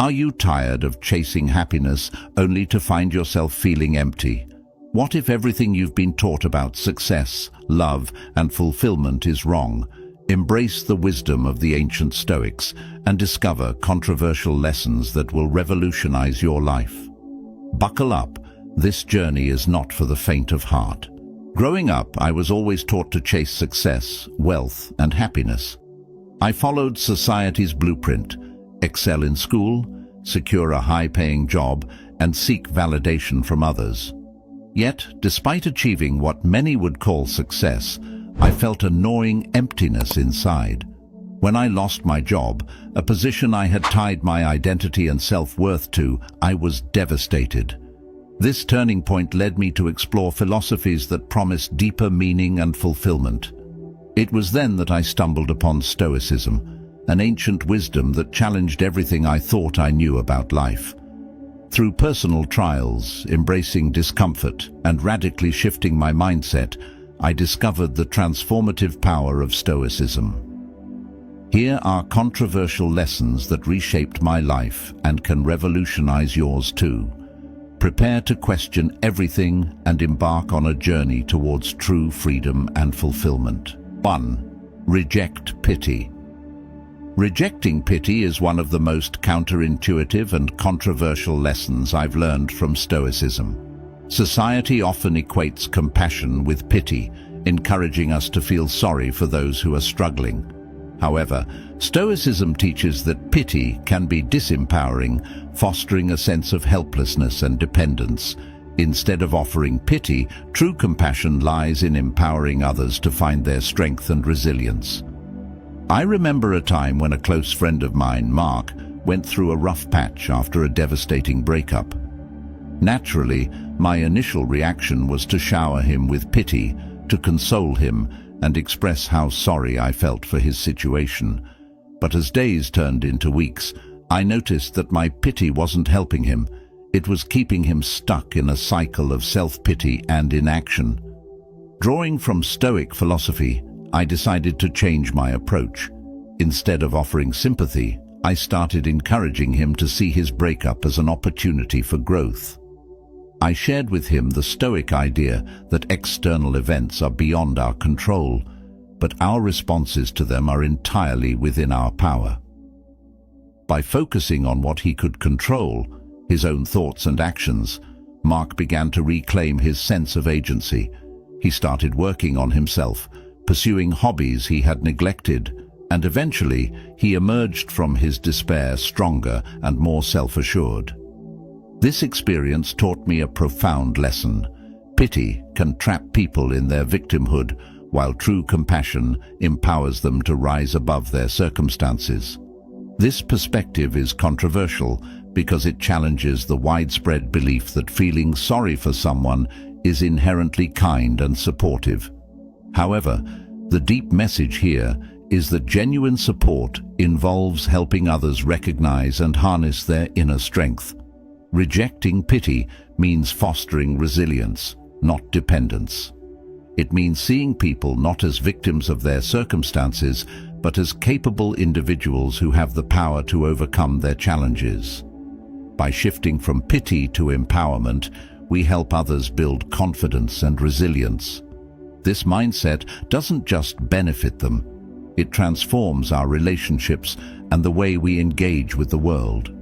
Are you tired of chasing happiness only to find yourself feeling empty? What if everything you've been taught about success, love, and fulfillment is wrong? Embrace the wisdom of the ancient Stoics and discover controversial lessons that will revolutionize your life. Buckle up. This journey is not for the faint of heart. Growing up, I was always taught to chase success, wealth, and happiness. I followed society's blueprint: excel in school, secure a high-paying job, and seek validation from others. Yet, despite achieving what many would call success, I felt a gnawing emptiness inside. When I lost my job, a position I had tied my identity and self-worth to, I was devastated. This turning point led me to explore philosophies that promised deeper meaning and fulfillment. It was then that I stumbled upon Stoicism, an ancient wisdom that challenged everything I thought I knew about life. Through personal trials, embracing discomfort, and radically shifting my mindset, I discovered the transformative power of Stoicism. Here are controversial lessons that reshaped my life and can revolutionize yours too. Prepare to question everything and embark on a journey towards true freedom and fulfillment. 1. Reject pity. Rejecting pity is one of the most counterintuitive and controversial lessons I've learned from Stoicism. Society often equates compassion with pity, encouraging us to feel sorry for those who are struggling. However, Stoicism teaches that pity can be disempowering, fostering a sense of helplessness and dependence. Instead of offering pity, true compassion lies in empowering others to find their strength and resilience. I remember a time when a close friend of mine, Mark, went through a rough patch after a devastating breakup. Naturally, my initial reaction was to shower him with pity, to console him, and express how sorry I felt for his situation. But as days turned into weeks, I noticed that my pity wasn't helping him. It was keeping him stuck in a cycle of self-pity and inaction. Drawing from Stoic philosophy, I decided to change my approach. Instead of offering sympathy, I started encouraging him to see his breakup as an opportunity for growth. I shared with him the Stoic idea that external events are beyond our control, but our responses to them are entirely within our power. By focusing on what he could control, his own thoughts and actions, Mark began to reclaim his sense of agency. He started working on himself, pursuing hobbies he had neglected, and eventually he emerged from his despair stronger and more self-assured. This experience taught me a profound lesson. Pity can trap people in their victimhood, while true compassion empowers them to rise above their circumstances. This perspective is controversial because it challenges the widespread belief that feeling sorry for someone is inherently kind and supportive. However, the deep message here is that genuine support involves helping others recognize and harness their inner strength. Rejecting pity means fostering resilience, not dependence. It means seeing people not as victims of their circumstances, but as capable individuals who have the power to overcome their challenges. By shifting from pity to empowerment, we help others build confidence and resilience. This mindset doesn't just benefit them, it transforms our relationships and the way we engage with the world.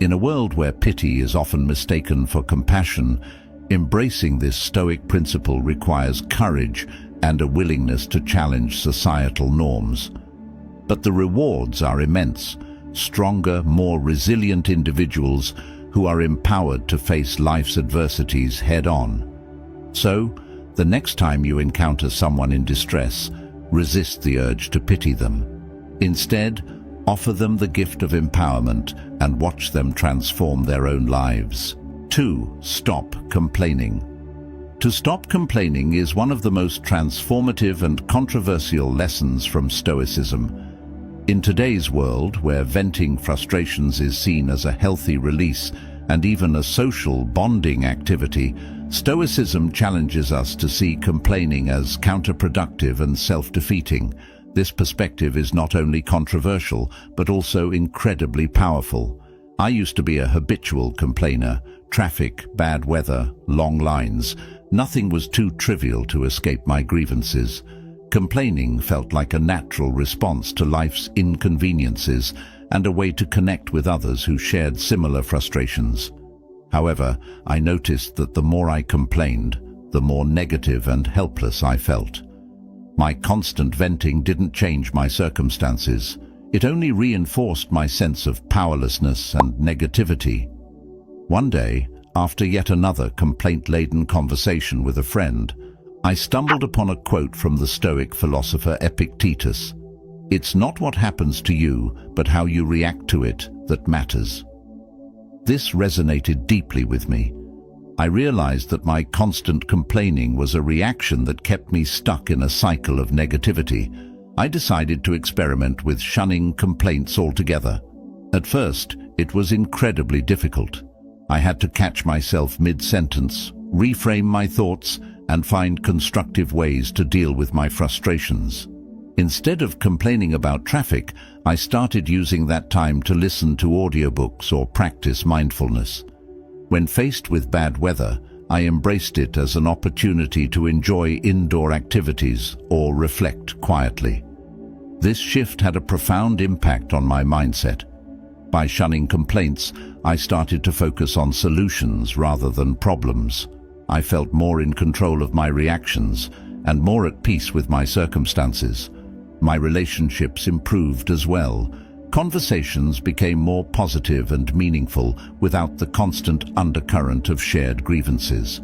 In a world where pity is often mistaken for compassion, embracing this Stoic principle requires courage and a willingness to challenge societal norms. But the rewards are immense: stronger, more resilient individuals who are empowered to face life's adversities head-on. So, the next time you encounter someone in distress, resist the urge to pity them. Instead, offer them the gift of empowerment and watch them transform their own lives. 2. Stop complaining. To stop complaining is one of the most transformative and controversial lessons from Stoicism. In today's world, where venting frustrations is seen as a healthy release and even a social bonding activity, Stoicism challenges us to see complaining as counterproductive and self-defeating. This perspective is not only controversial, but also incredibly powerful. I used to be a habitual complainer. Traffic, bad weather, long lines. Nothing was too trivial to escape my grievances. Complaining felt like a natural response to life's inconveniences and a way to connect with others who shared similar frustrations. However, I noticed that the more I complained, the more negative and helpless I felt. My constant venting didn't change my circumstances. It only reinforced my sense of powerlessness and negativity. One day, after yet another complaint-laden conversation with a friend, I stumbled upon a quote from the Stoic philosopher Epictetus. "It's not what happens to you, but how you react to it that matters." This resonated deeply with me. I realized that my constant complaining was a reaction that kept me stuck in a cycle of negativity. I decided to experiment with shunning complaints altogether. At first, it was incredibly difficult. I had to catch myself mid-sentence, reframe my thoughts, and find constructive ways to deal with my frustrations. Instead of complaining about traffic, I started using that time to listen to audiobooks or practice mindfulness. When faced with bad weather, I embraced it as an opportunity to enjoy indoor activities or reflect quietly. This shift had a profound impact on my mindset. By shunning complaints, I started to focus on solutions rather than problems. I felt more in control of my reactions and more at peace with my circumstances. My relationships improved as well. Conversations became more positive and meaningful without the constant undercurrent of shared grievances.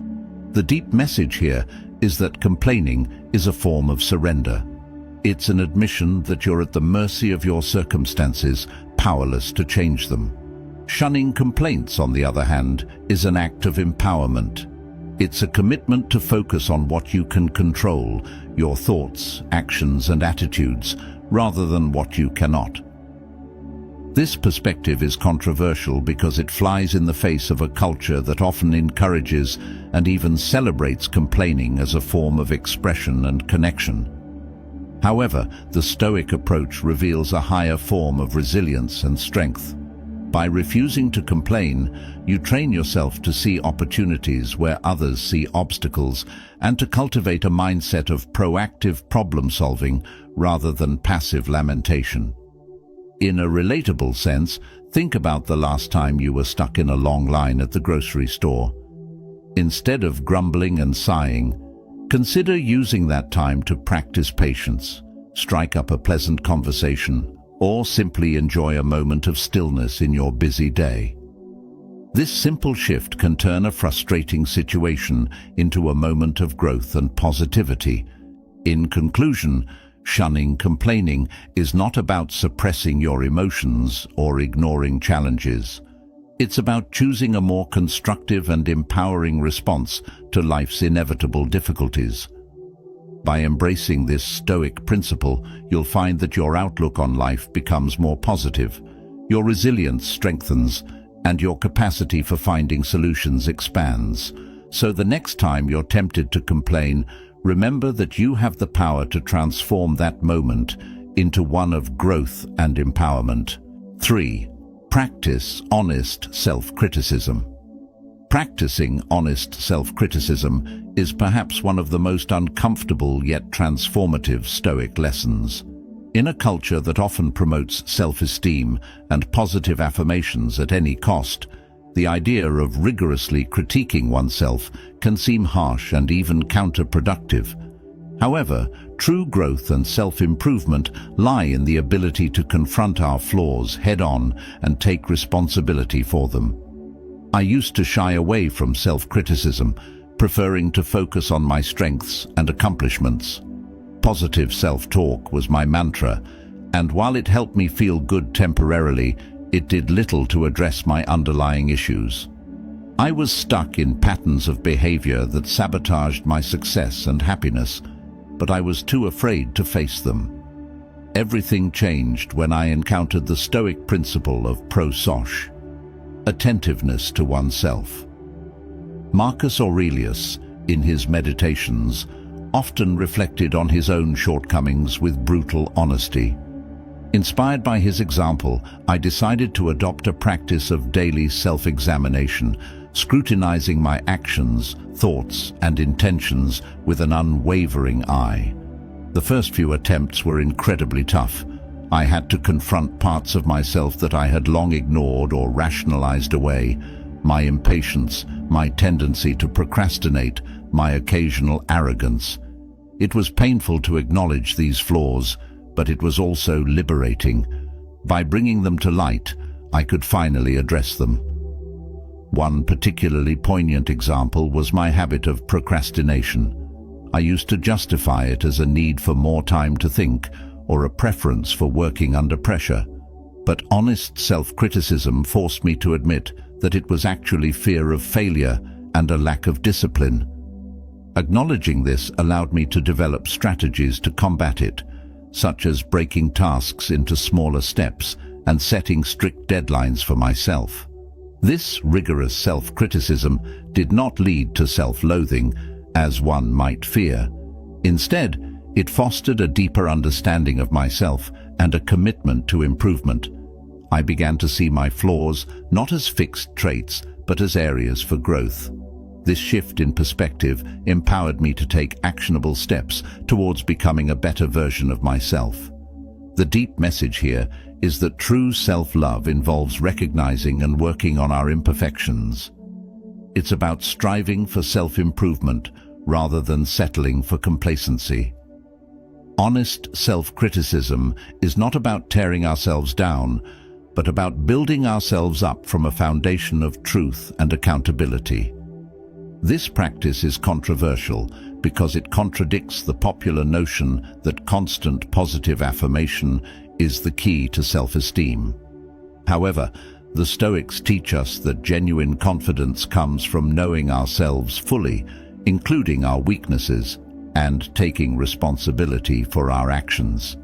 The deep message here is that complaining is a form of surrender. It's an admission that you're at the mercy of your circumstances, powerless to change them. Shunning complaints, on the other hand, is an act of empowerment. It's a commitment to focus on what you can control, your thoughts, actions, and attitudes, rather than what you cannot. This perspective is controversial because it flies in the face of a culture that often encourages and even celebrates complaining as a form of expression and connection. However, the Stoic approach reveals a higher form of resilience and strength. By refusing to complain, you train yourself to see opportunities where others see obstacles and to cultivate a mindset of proactive problem-solving rather than passive lamentation. In a relatable sense, think about the last time you were stuck in a long line at the grocery store. Instead of grumbling and sighing, consider using that time to practice patience, strike up a pleasant conversation, or simply enjoy a moment of stillness in your busy day. This simple shift can turn a frustrating situation into a moment of growth and positivity. In conclusion, shunning complaining is not about suppressing your emotions or ignoring challenges. It's about choosing a more constructive and empowering response to life's inevitable difficulties. By embracing this Stoic principle, you'll find that your outlook on life becomes more positive, your resilience strengthens, and your capacity for finding solutions expands. So the next time you're tempted to complain, remember that you have the power to transform that moment into one of growth and empowerment. 3. Practice honest self-criticism. Practicing honest self-criticism is perhaps one of the most uncomfortable yet transformative Stoic lessons. In a culture that often promotes self-esteem and positive affirmations at any cost, the idea of rigorously critiquing oneself can seem harsh and even counterproductive. However, true growth and self-improvement lie in the ability to confront our flaws head-on and take responsibility for them. I used to shy away from self-criticism, preferring to focus on my strengths and accomplishments. Positive self-talk was my mantra, and while it helped me feel good temporarily, it did little to address my underlying issues. I was stuck in patterns of behavior that sabotaged my success and happiness, but I was too afraid to face them. Everything changed when I encountered the Stoic principle of prosoche, attentiveness to oneself. Marcus Aurelius, in his Meditations, often reflected on his own shortcomings with brutal honesty. Inspired by his example, I decided to adopt a practice of daily self-examination, scrutinizing my actions, thoughts, and intentions with an unwavering eye. The first few attempts were incredibly tough. I had to confront parts of myself that I had long ignored or rationalized away: my impatience, my tendency to procrastinate, my occasional arrogance. It was painful to acknowledge these flaws, but it was also liberating. By bringing them to light, I could finally address them. One particularly poignant example was my habit of procrastination. I used to justify it as a need for more time to think, or a preference for working under pressure. But honest self-criticism forced me to admit that it was actually fear of failure and a lack of discipline. Acknowledging this allowed me to develop strategies to combat it, such as breaking tasks into smaller steps and setting strict deadlines for myself. This rigorous self-criticism did not lead to self-loathing, as one might fear. Instead, it fostered a deeper understanding of myself and a commitment to improvement. I began to see my flaws not as fixed traits, but as areas for growth. This shift in perspective empowered me to take actionable steps towards becoming a better version of myself. The deep message here is that true self-love involves recognizing and working on our imperfections. It's about striving for self-improvement rather than settling for complacency. Honest self-criticism is not about tearing ourselves down, but about building ourselves up from a foundation of truth and accountability. This practice is controversial because it contradicts the popular notion that constant positive affirmation is the key to self-esteem. However, the Stoics teach us that genuine confidence comes from knowing ourselves fully, including our weaknesses, and taking responsibility for our actions.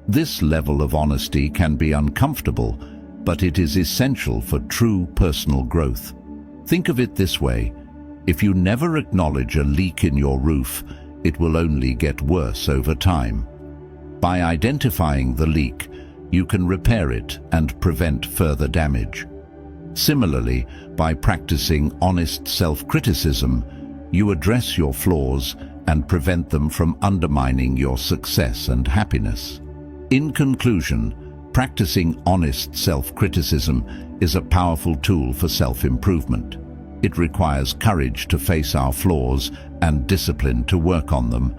This level of honesty can be uncomfortable, but it is essential for true personal growth. Think of it this way: if you never acknowledge a leak in your roof, it will only get worse over time. By identifying the leak, you can repair it and prevent further damage. Similarly, by practicing honest self-criticism, you address your flaws and prevent them from undermining your success and happiness. In conclusion, practicing honest self-criticism is a powerful tool for self-improvement. It requires courage to face our flaws and discipline to work on them,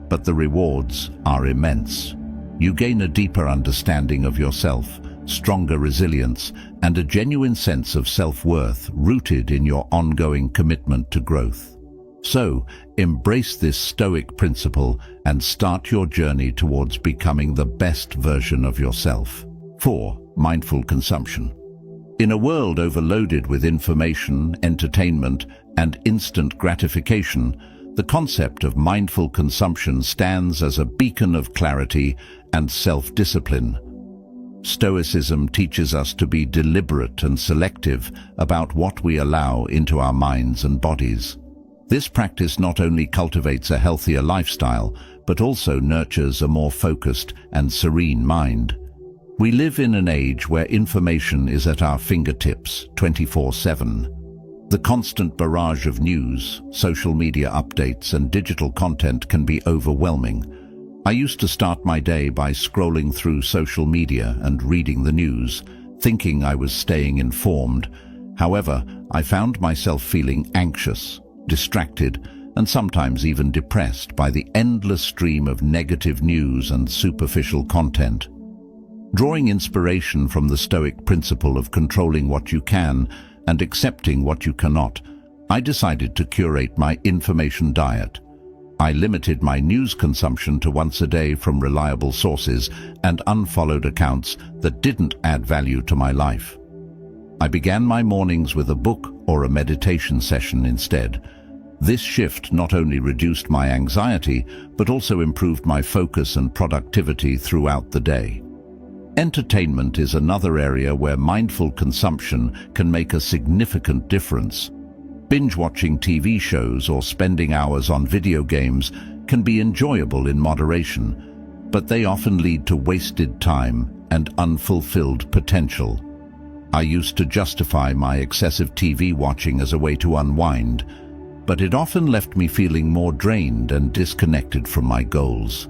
but the rewards are immense. You gain a deeper understanding of yourself, stronger resilience, and a genuine sense of self-worth rooted in your ongoing commitment to growth. So, embrace this Stoic principle and start your journey towards becoming the best version of yourself. 4. Mindful consumption. In a world overloaded with information, entertainment, and instant gratification, the concept of mindful consumption stands as a beacon of clarity and self-discipline. Stoicism teaches us to be deliberate and selective about what we allow into our minds and bodies. This practice not only cultivates a healthier lifestyle, but also nurtures a more focused and serene mind. We live in an age where information is at our fingertips 24/7. The constant barrage of news, social media updates, and digital content can be overwhelming. I used to start my day by scrolling through social media and reading the news, thinking I was staying informed. However, I found myself feeling anxious, distracted, and sometimes even depressed by the endless stream of negative news and superficial content. Drawing inspiration from the Stoic principle of controlling what you can and accepting what you cannot, I decided to curate my information diet. I limited my news consumption to once a day from reliable sources and unfollowed accounts that didn't add value to my life. I began my mornings with a book or a meditation session instead. This shift not only reduced my anxiety, but also improved my focus and productivity throughout the day. Entertainment is another area where mindful consumption can make a significant difference. Binge-watching TV shows or spending hours on video games can be enjoyable in moderation, but they often lead to wasted time and unfulfilled potential. I used to justify my excessive TV watching as a way to unwind, but it often left me feeling more drained and disconnected from my goals.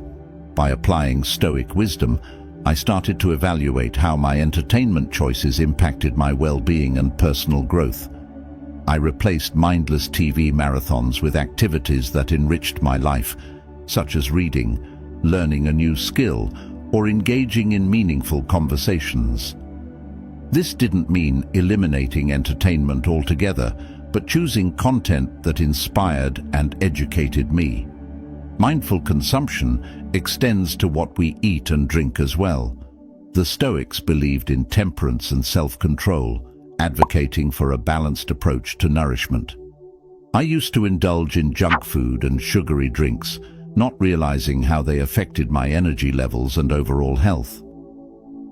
By applying Stoic wisdom, I started to evaluate how my entertainment choices impacted my well-being and personal growth. I replaced mindless TV marathons with activities that enriched my life, such as reading, learning a new skill, or engaging in meaningful conversations. This didn't mean eliminating entertainment altogether, but choosing content that inspired and educated me. Mindful consumption extends to what we eat and drink as well. The Stoics believed in temperance and self-control, advocating for a balanced approach to nourishment. I used to indulge in junk food and sugary drinks, not realizing how they affected my energy levels and overall health.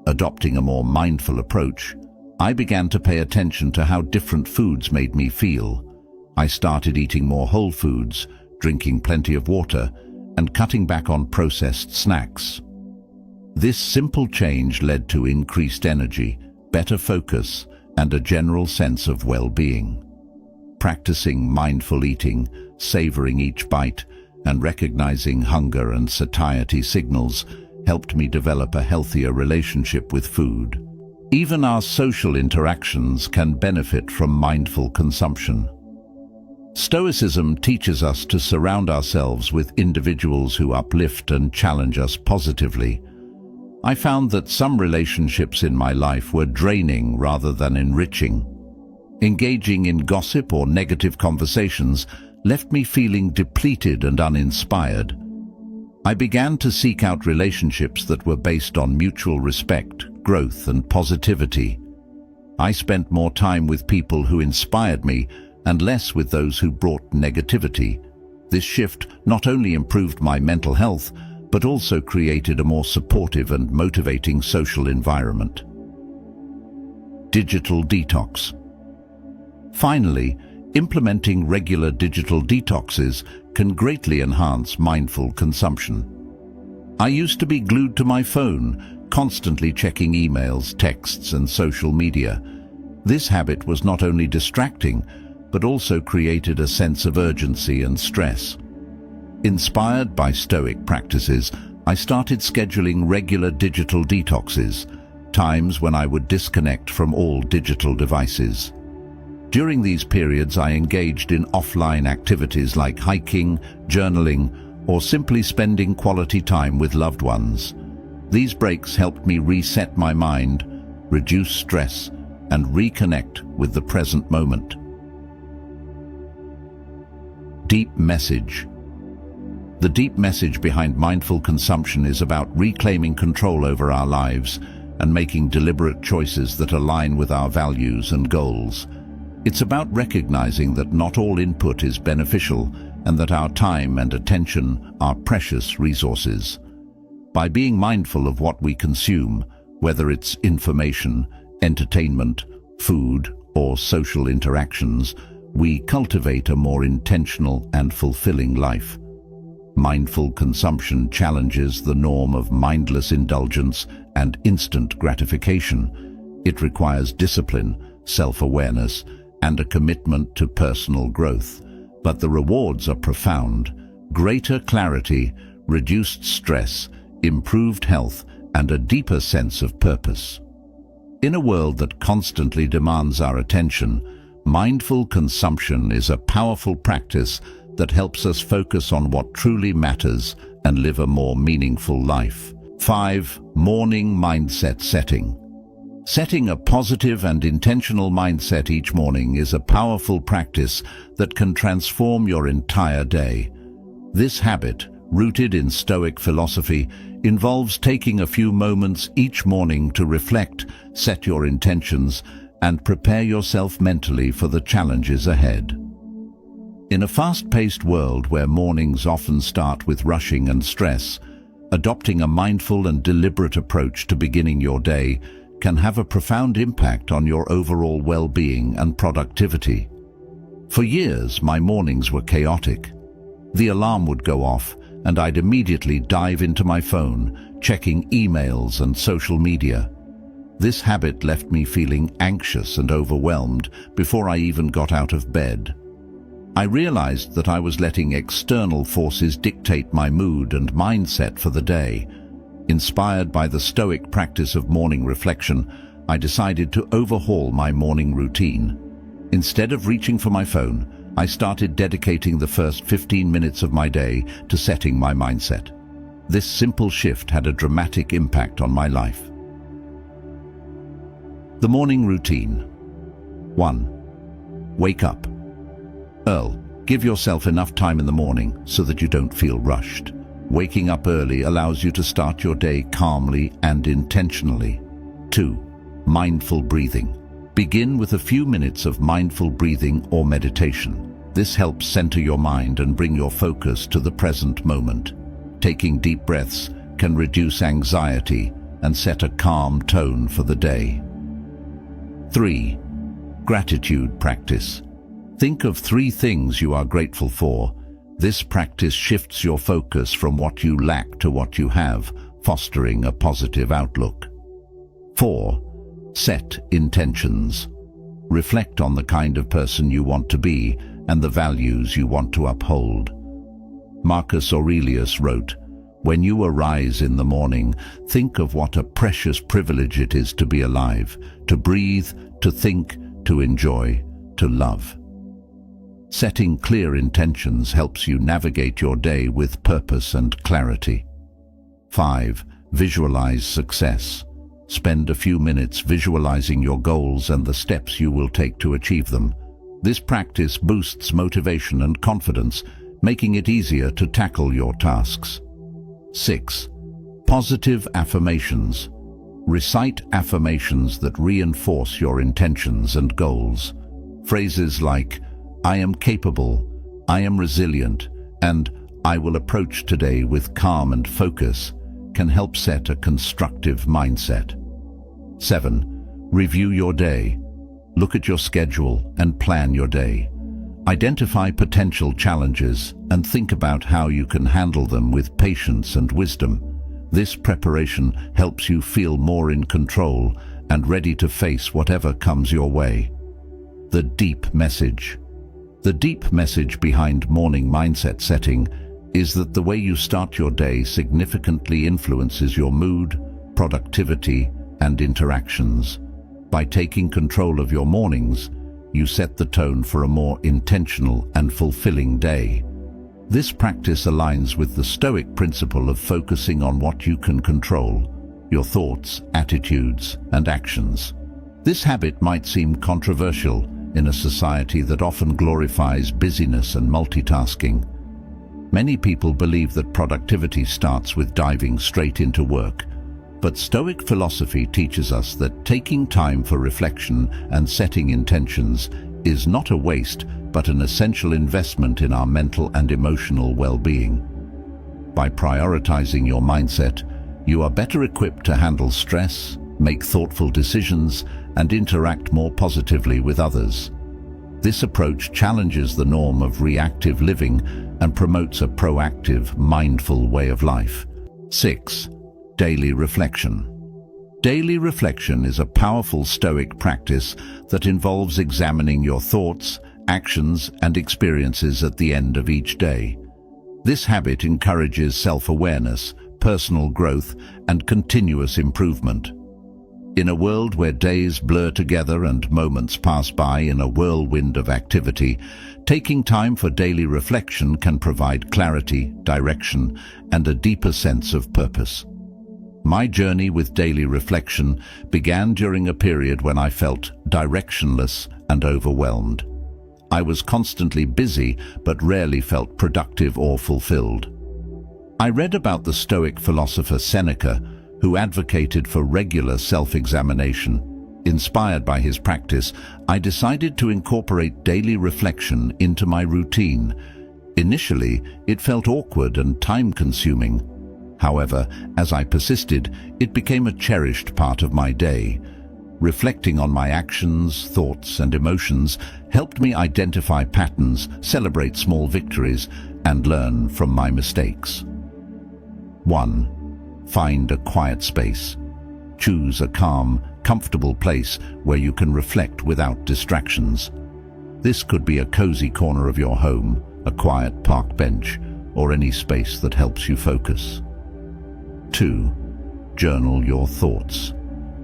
Adopting a more mindful approach, I began to pay attention to how different foods made me feel. I started eating more whole foods, drinking plenty of water, and cutting back on processed snacks. This simple change led to increased energy, better focus, and a general sense of well-being. Practicing mindful eating, savoring each bite, and recognizing hunger and satiety signals helped me develop a healthier relationship with food. Even our social interactions can benefit from mindful consumption. Stoicism teaches us to surround ourselves with individuals who uplift and challenge us positively. I found that some relationships in my life were draining rather than enriching. Engaging in gossip or negative conversations left me feeling depleted and uninspired. I began to seek out relationships that were based on mutual respect, growth, and positivity. I spent more time with people who inspired me and less with those who brought negativity. This shift not only improved my mental health, but also created a more supportive and motivating social environment. Digital detox. Finally, implementing regular digital detoxes can greatly enhance mindful consumption. I used to be glued to my phone, constantly checking emails, texts, and social media. This habit was not only distracting, but also created a sense of urgency and stress. Inspired by Stoic practices, I started scheduling regular digital detoxes, times when I would disconnect from all digital devices. During these periods, I engaged in offline activities like hiking, journaling, or simply spending quality time with loved ones. These breaks helped me reset my mind, reduce stress, and reconnect with the present moment. Deep message. The deep message behind mindful consumption is about reclaiming control over our lives and making deliberate choices that align with our values and goals. It's about recognizing that not all input is beneficial and that our time and attention are precious resources. By being mindful of what we consume, whether it's information, entertainment, food, or social interactions, we cultivate a more intentional and fulfilling life. Mindful consumption challenges the norm of mindless indulgence and instant gratification. It requires discipline, self-awareness, and a commitment to personal growth. But the rewards are profound: greater clarity, reduced stress, improved health, and a deeper sense of purpose. In a world that constantly demands our attention, mindful consumption is a powerful practice that helps us focus on what truly matters and live a more meaningful life. 5. Morning mindset setting. Setting a positive and intentional mindset each morning is a powerful practice that can transform your entire day. This habit, rooted in Stoic philosophy, involves taking a few moments each morning to reflect, set your intentions, and prepare yourself mentally for the challenges ahead. In a fast-paced world where mornings often start with rushing and stress, adopting a mindful and deliberate approach to beginning your day can have a profound impact on your overall well-being and productivity. For years, my mornings were chaotic. The alarm would go off, and I'd immediately dive into my phone, checking emails and social media. This habit left me feeling anxious and overwhelmed before I even got out of bed. I realized that I was letting external forces dictate my mood and mindset for the day. Inspired by the Stoic practice of morning reflection, I decided to overhaul my morning routine. Instead of reaching for my phone, I started dedicating the first 15 minutes of my day to setting my mindset. This simple shift had a dramatic impact on my life. The morning routine. 1. Wake up. Early. Give yourself enough time in the morning so that you don't feel rushed. Waking up early allows you to start your day calmly and intentionally. 2. Mindful breathing. Begin with a few minutes of mindful breathing or meditation. This helps center your mind and bring your focus to the present moment. Taking deep breaths can reduce anxiety and set a calm tone for the day. 3. Gratitude practice. Think of 3 things you are grateful for. This practice shifts your focus from what you lack to what you have, fostering a positive outlook. 4. Set intentions. Reflect on the kind of person you want to be and the values you want to uphold. Marcus Aurelius wrote, "When you arise in the morning, think of what a precious privilege it is to be alive, to breathe, to think, to enjoy, to love." Setting clear intentions helps you navigate your day with purpose and clarity. 5. Visualize success. Spend a few minutes visualizing your goals and the steps you will take to achieve them. This practice boosts motivation and confidence, making it easier to tackle your tasks. 6. Positive affirmations. Recite affirmations that reinforce your intentions and goals. Phrases like, "I am capable," "I am resilient," and "I will approach today with calm and focus" can help set a constructive mindset. 7. Review your day. Look at your schedule and plan your day. Identify potential challenges and think about how you can handle them with patience and wisdom. This preparation helps you feel more in control and ready to face whatever comes your way. The deep message. The deep message behind morning mindset setting is that the way you start your day significantly influences your mood, productivity, and interactions. By taking control of your mornings, you set the tone for a more intentional and fulfilling day. This practice aligns with the Stoic principle of focusing on what you can control, your thoughts, attitudes, and actions. This habit might seem controversial in a society that often glorifies busyness and multitasking. Many people believe that productivity starts with diving straight into work, but Stoic philosophy teaches us that taking time for reflection and setting intentions is not a waste, but an essential investment in our mental and emotional well-being. By prioritizing your mindset, you are better equipped to handle stress, make thoughtful decisions, and interact more positively with others. This approach challenges the norm of reactive living and promotes a proactive, mindful way of life. 6. Daily reflection. Daily reflection is a powerful Stoic practice that involves examining your thoughts, actions, and experiences at the end of each day. This habit encourages self-awareness, personal growth, and continuous improvement. In a world where days blur together and moments pass by in a whirlwind of activity, taking time for daily reflection can provide clarity, direction, and a deeper sense of purpose. My journey with daily reflection began during a period when I felt directionless and overwhelmed. I was constantly busy but rarely felt productive or fulfilled. I read about the Stoic philosopher Seneca, who advocated for regular self-examination. Inspired by his practice, I decided to incorporate daily reflection into my routine. Initially, it felt awkward and time-consuming. However, as I persisted, it became a cherished part of my day. Reflecting on my actions, thoughts, and emotions helped me identify patterns, celebrate small victories, and learn from my mistakes. 1. Find a quiet space. Choose a calm, comfortable place where you can reflect without distractions. This could be a cozy corner of your home, a quiet park bench, or any space that helps you focus. 2. Journal your thoughts.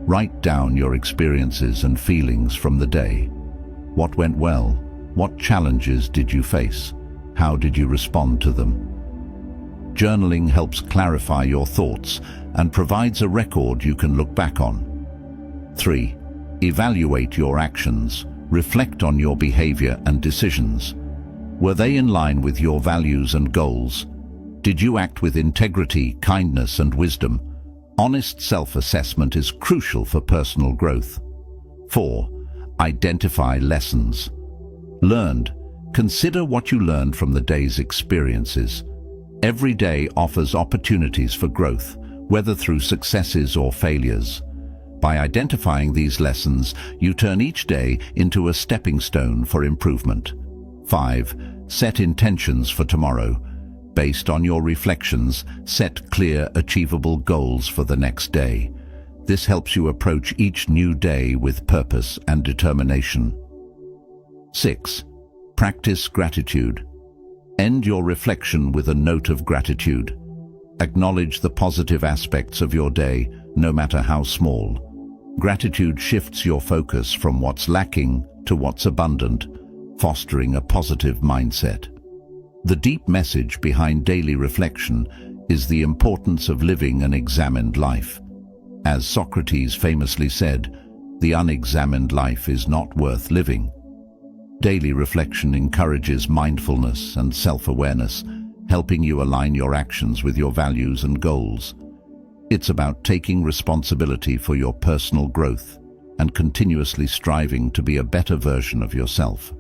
Write down your experiences and feelings from the day. What went well? What challenges did you face? How did you respond to them? Journaling helps clarify your thoughts and provides a record you can look back on. 3. Evaluate your actions. Reflect on your behavior and decisions. Were they in line with your values and goals? Did you act with integrity, kindness, and wisdom? Honest self-assessment is crucial for personal growth. 4. Identify lessons. Learned. Consider what you learned from the day's experiences. Every day offers opportunities for growth, whether through successes or failures. By identifying these lessons, you turn each day into a stepping stone for improvement. 5. Set intentions for tomorrow. Based on your reflections, set clear, achievable goals for the next day. This helps you approach each new day with purpose and determination. 6. Practice gratitude. End your reflection with a note of gratitude. Acknowledge the positive aspects of your day, no matter how small. Gratitude shifts your focus from what's lacking to what's abundant, fostering a positive mindset. The deep message behind daily reflection is the importance of living an examined life. As Socrates famously said, "The unexamined life is not worth living." Daily reflection encourages mindfulness and self-awareness, helping you align your actions with your values and goals. It's about taking responsibility for your personal growth and continuously striving to be a better version of yourself.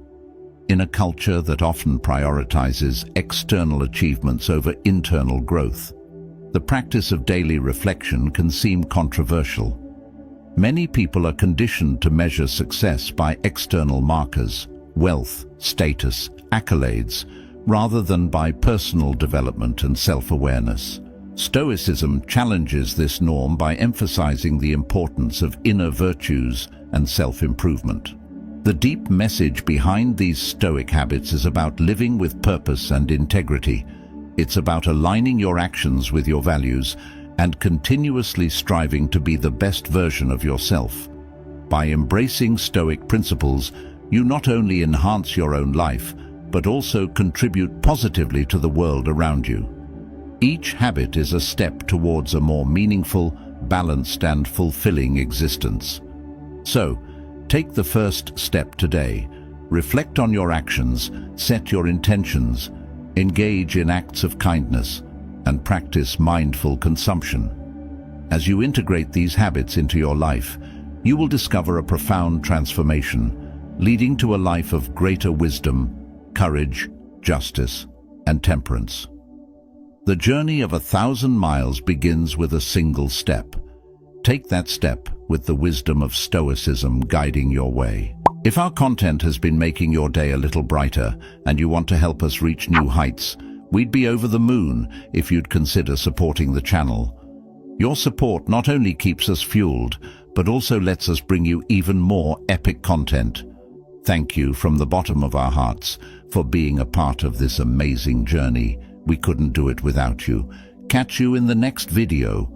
In a culture that often prioritizes external achievements over internal growth, the practice of daily reflection can seem controversial. Many people are conditioned to measure success by external markers, wealth, status, accolades, rather than by personal development and self-awareness. Stoicism challenges this norm by emphasizing the importance of inner virtues and self-improvement. The deep message behind these Stoic habits is about living with purpose and integrity. It's about aligning your actions with your values and continuously striving to be the best version of yourself. By embracing Stoic principles, you not only enhance your own life, but also contribute positively to the world around you. Each habit is a step towards a more meaningful, balanced, and fulfilling existence. So, take the first step today. Reflect on your actions, set your intentions, engage in acts of kindness, and practice mindful consumption. As you integrate these habits into your life, you will discover a profound transformation, leading to a life of greater wisdom, courage, justice, and temperance. The journey of 1,000 miles begins with a single step. Take that step with the wisdom of Stoicism guiding your way. If our content has been making your day a little brighter and you want to help us reach new heights, we'd be over the moon if you'd consider supporting the channel. Your support not only keeps us fueled, but also lets us bring you even more epic content. Thank you from the bottom of our hearts for being a part of this amazing journey. We couldn't do it without you. Catch you in the next video,